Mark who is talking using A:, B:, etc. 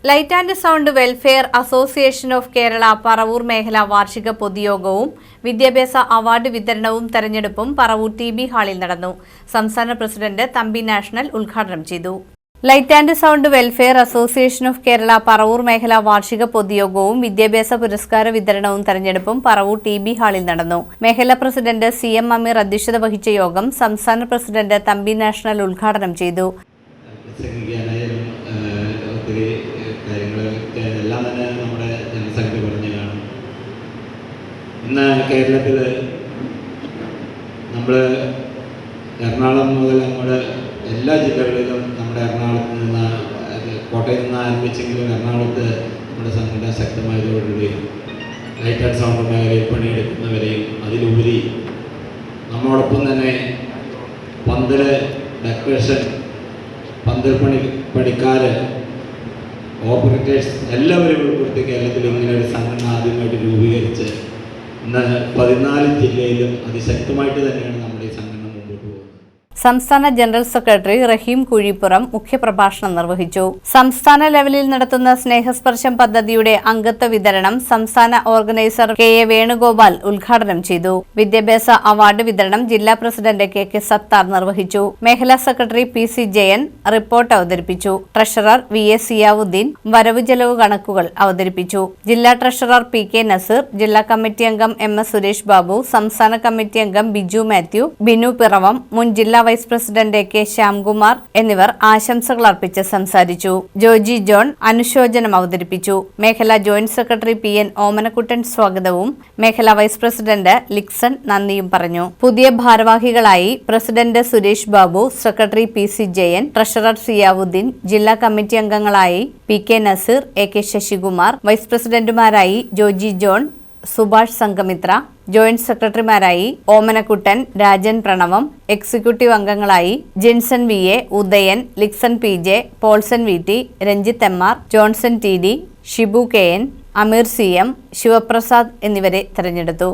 A: Light and sound welfare association of Kerala Paravur മേഖല വാർഷിക പൊതുയോഗവും വിദ്യാഭ്യാസ അവാർഡ് വിതരണവും തെരഞ്ഞെടുപ്പും പറവൂർ ടി.ബി. ഹാളിൽ നടന്നു. സംസ്ഥാന പ്രസിഡന്റ് തമ്പി നാഷണൽ ഉദ്ഘാടനം ചെയ്തു. Light and sound welfare association of Kerala Paravur മേഖല വാർഷിക പൊതുയോഗവും വിദ്യാഭ്യാസ പുരസ്കാര വിതരണവും തെരഞ്ഞെടുപ്പും പറവൂർ ടി.ബി. ഹാളിൽ നടന്നു. മേഖലാ പ്രസിഡന്റ് C.M. അമീർ അധ്യക്ഷത വഹിച്ച യോഗം സംസ്ഥാന പ്രസിഡന്റ് തമ്പി നാഷണൽ ഉദ്ഘാടനം ചെയ്തു.
B: എല്ലാം തന്നെ നമ്മുടെ ജനസംഖ്യ പറഞ്ഞു കാണും. ഇന്ന് കേരളത്തിൽ നമ്മൾ എറണാകുളം മുതൽ നമ്മുടെ എല്ലാ ജില്ലകളിലും നമ്മുടെ എറണാകുളത്ത് നിന്ന് കോട്ടയത്ത് നിന്ന് ആരംഭിച്ചെങ്കിലും എറണാകുളത്ത് നമ്മുടെ സംഘടന ശക്തമായതോടുകൂടി ലൈറ്റ് ആൻഡ് സൗണ്ട് മേഖലയിൽ പണിയെടുക്കുന്നവരെയും അതിലുപരി നമ്മോടൊപ്പം തന്നെ പന്തൽ ഡെക്കറേഷൻ പന്തൽ പണിക്കാർ ഓപ്പറേറ്റേഴ്സ് എല്ലാവരും ഉൾപ്പെടുത്തി കേരളത്തിൽ ഇങ്ങനെ ഒരു സംഘടന ആദ്യമായിട്ട് രൂപീകരിച്ച് ഇന്ന് 14 ജില്ലയിലും അതിശക്തമായിട്ട് തന്നെയാണ് നമ്മുടെ ഈ സംഘടന മുമ്പോട്ട് പോകുന്നത്.
A: സംസ്ഥാന ജനറൽ സെക്രട്ടറി റഹീം കുഴിപ്പുറം മുഖ്യപ്രഭാഷണം നിർവഹിച്ചു. സംസ്ഥാന ലെവലിൽ നടത്തുന്ന സ്നേഹസ്പർശം പദ്ധതിയുടെ അംഗത്വ വിതരണം സംസ്ഥാന ഓർഗനൈസർ കെ എ വേണുഗോപാൽ ഉദ്ഘാടനം ചെയ്തു. വിദ്യാഭ്യാസ അവാർഡ് വിതരണം ജില്ലാ പ്രസിഡന്റ് കെ സത്താർ നിർവഹിച്ചു. മേഖലാ സെക്രട്ടറി PC ജയൻ റിപ്പോർട്ട് അവതരിപ്പിച്ചു. ട്രഷറർ VA സിയാവുദ്ദീൻ വരവ് ചെലവ് കണക്കുകൾ അവതരിപ്പിച്ചു. ജില്ലാ ട്രഷറർ PK നസീർ, ജില്ലാ കമ്മിറ്റി അംഗം MS സുരേഷ് ബാബു, സംസ്ഥാന കമ്മിറ്റി അംഗം ബിജു മാത്യു, ബിനു പിറവം, മുൻ ജില്ലാ വൈസ് പ്രസിഡന്റ് K ശ്യാംകുമാർ എന്നിവർ ആശംസകൾ അർപ്പിച്ച് സംസാരിച്ചു. ജോജി ജോൺ അനുശോചനം അവതരിപ്പിച്ചു. മേഖലാ ജോയിന്റ് സെക്രട്ടറി PN ഓമനക്കുട്ടൻ സ്വാഗതവും മേഖലാ വൈസ് പ്രസിഡന്റ് ലിക്സൺ നന്ദിയും പറഞ്ഞു. പുതിയ ഭാരവാഹികളായി president Suresh Babu, secretary PC Jayan, treasurer Ziauddin, ജില്ലാ കമ്മിറ്റി അംഗങ്ങളായി PK Nazeer, AK Sasikumar, vice പ്രസിഡന്റുമാരായി ജോജി ജോൺ, സുഭാഷ് സംഘമിത്ര, ജോയിന്റ് സെക്രട്ടറിമാരായി ഓമനക്കുട്ടൻ, രാജൻ പ്രണവം, എക്സിക്യൂട്ടീവ് അംഗങ്ങളായി Jinson VA, Udayan, Lixon PJ, Paulson VT, Ranjith MR, Johnson TD, Shibu KN, Ameer CM, Sivaprasad എന്നിവരെ തെരഞ്ഞെടുത്തു.